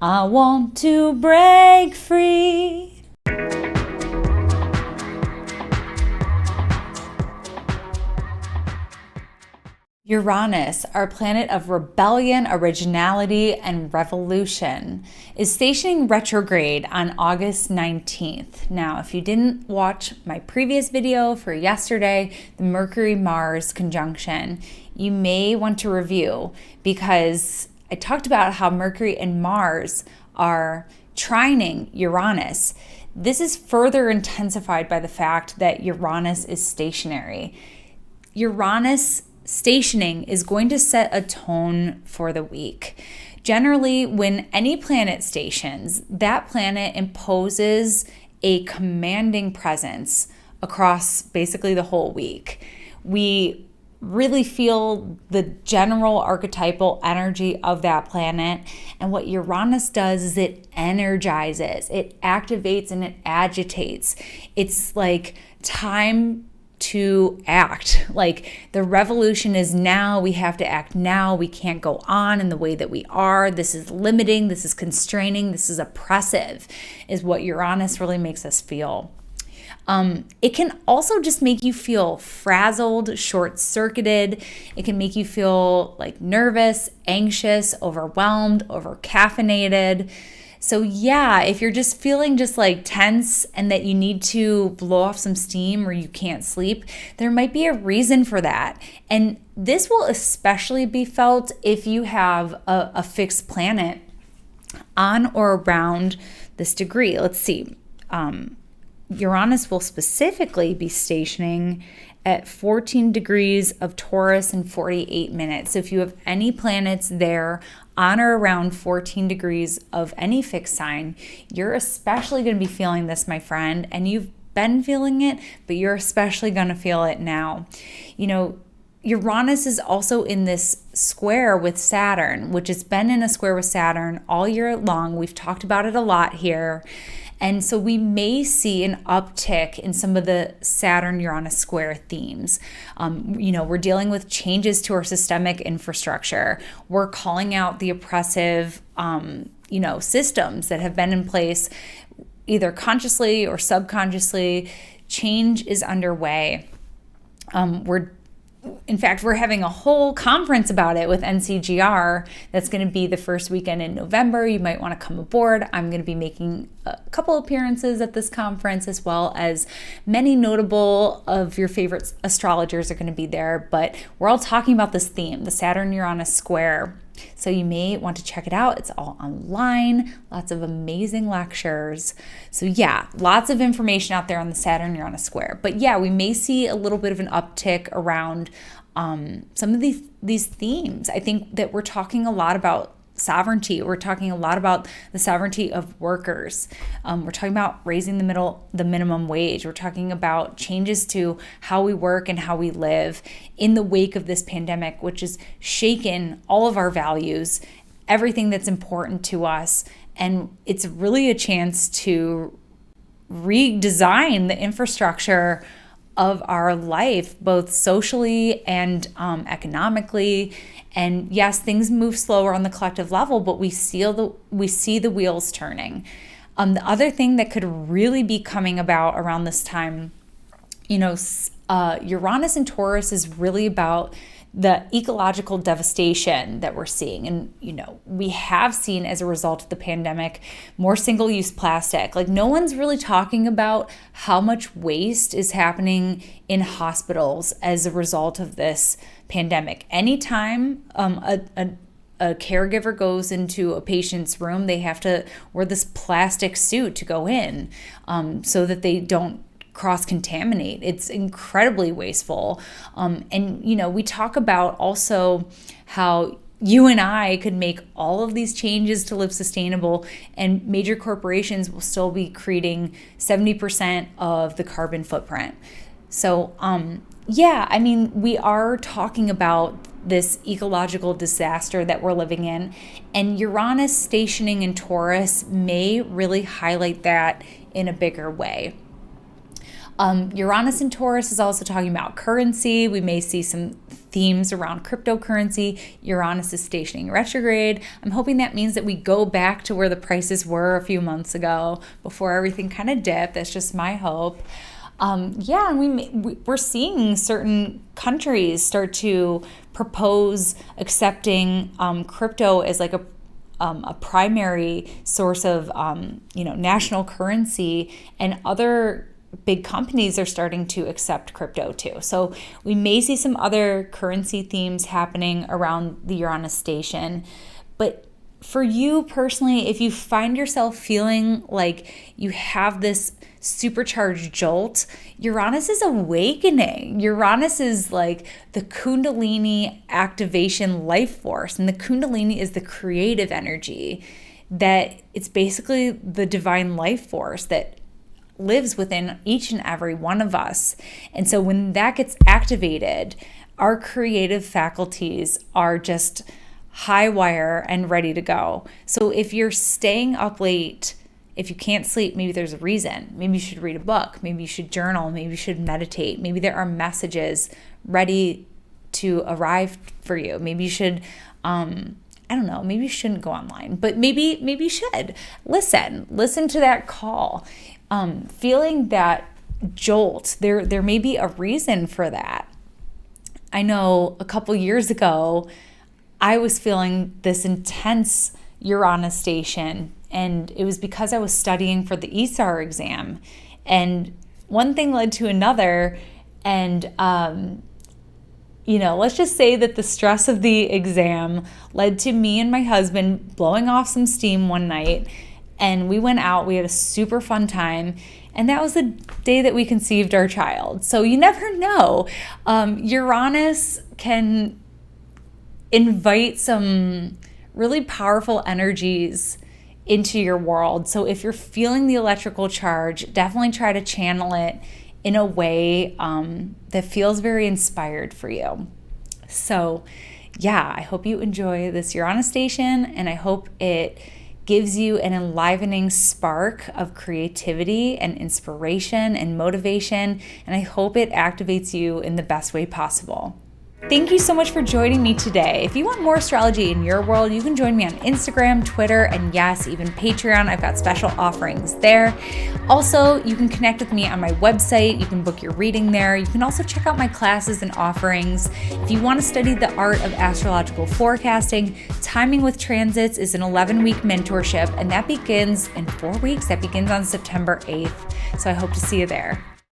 I want to break free. Uranus, our planet of rebellion, originality, and revolution, is stationing retrograde on August 19th. Now, if you didn't watch my previous video for yesterday, the Mercury-Mars conjunction, you may want to review, because I talked about how Mercury and Mars are trining Uranus. This is further intensified by the fact that Uranus is stationary. Uranus stationing is going to set a tone for the week. Generally, when any planet stations, that planet imposes a commanding presence across basically the whole week. We really feel the general archetypal energy of that planet. And what Uranus does is it energizes, it activates, and it agitates. It's like time to act. Like, the revolution is now. We have to act now. We can't go on in the way that we are. This is limiting. This is constraining. This is oppressive, is what Uranus really makes us feel. It can also just make you feel frazzled, short-circuited. It can make you feel like nervous, anxious, overwhelmed, over-caffeinated. So yeah, if you're just feeling just like tense and that you need to blow off some steam or you can't sleep, there might be a reason for that. And this will especially be felt if you have a fixed planet on or around this degree. Let's see. Uranus will specifically be stationing at 14 degrees of Taurus in 48 minutes. So if you have any planets there on or around 14 degrees of any fixed sign, you're especially going to be feeling this, my friend. And you've been feeling it, but you're especially going to feel it now. You know, Uranus is also in this square with Saturn, which has been in a square with Saturn all year long. We've talked about it a lot here. And so we may see an uptick in some of the Saturn-Uranus square themes. We're dealing with changes to our systemic infrastructure. We're calling out the oppressive, systems that have been in place, either consciously or subconsciously. Change is underway. In fact, we're having a whole conference about it with NCGR. That's going to be the first weekend in November. You might want to come aboard. I'm going to be making a couple appearances at this conference, as well as many notable of your favorite astrologers are going to be there. But we're all talking about this theme, the Saturn-Uranus square. So you may want to check it out. It's all online, lots of amazing lectures. So yeah, lots of information out there on the Saturn-Uranus square. But yeah, we may see a little bit of an uptick around some of these themes. I think that we're talking a lot about sovereignty. We're talking a lot about the sovereignty of workers. We're talking about raising the minimum wage. We're talking about changes to how we work and how we live in the wake of this pandemic, which has shaken all of our values, everything that's important to us. And it's really a chance to redesign the infrastructure of our life, both socially and economically. And yes, things move slower on the collective level, but we see the wheels turning. The other thing that could really be coming about around this time, Uranus and Taurus is really about the ecological devastation that we're seeing. And, we have seen as a result of the pandemic, more single-use plastic. Like, no one's really talking about how much waste is happening in hospitals as a result of this pandemic. Anytime a caregiver goes into a patient's room, they have to wear this plastic suit to go in so that they don't cross-contaminate. It's incredibly wasteful. We talk about also how you and I could make all of these changes to live sustainable, and major corporations will still be creating 70% of the carbon footprint. So, we are talking about this ecological disaster that we're living in, and Uranus stationing in Taurus may really highlight that in a bigger way. Uranus in Taurus is also talking about currency. We may see some themes around cryptocurrency. Uranus is stationing retrograde. I'm hoping that means that we go back to where the prices were a few months ago before everything kind of dipped. That's just my hope. And we're seeing certain countries start to propose accepting crypto as like a primary source of national currency, and other big companies are starting to accept crypto too. So we may see some other currency themes happening around the Uranus station. But for you personally, if you find yourself feeling like you have this supercharged jolt, Uranus is awakening. Uranus is like the Kundalini activation life force. And the Kundalini is the creative energy, that it's basically the divine life force that lives within each and every one of us. And so when that gets activated, our creative faculties are just high wire and ready to go. So if you're staying up late, if you can't sleep, maybe there's a reason. Maybe you should read a book. Maybe you should journal. Maybe you should meditate. Maybe there are messages ready to arrive for you. Maybe you should, maybe you shouldn't go online, but maybe you should. Listen to that call. Feeling that jolt, there may be a reason for that. I know a couple years ago, I was feeling this intense Uranus station, and it was because I was studying for the ESAR exam, and one thing led to another, and let's just say that the stress of the exam led to me and my husband blowing off some steam one night, and we went out. We had a super fun time, and that was the day that we conceived our child. So you never know. Uranus can invite some really powerful energies into your world. So if you're feeling the electrical charge, definitely try to channel it in a way that feels very inspired for you. So I hope you enjoy this Uranus station, and I hope it gives you an enlivening spark of creativity and inspiration and motivation, and I hope it activates you in the best way possible. Thank you so much for joining me today. If you want more astrology in your world, you can join me on Instagram, Twitter, and yes, even Patreon. I've got special offerings there. Also, you can connect with me on my website. You can book your reading there. You can also check out my classes and offerings. If you want to study the art of astrological forecasting, Timing with Transits is an 11-week mentorship, and that begins in 4 weeks. That begins on September 8th. So I hope to see you there.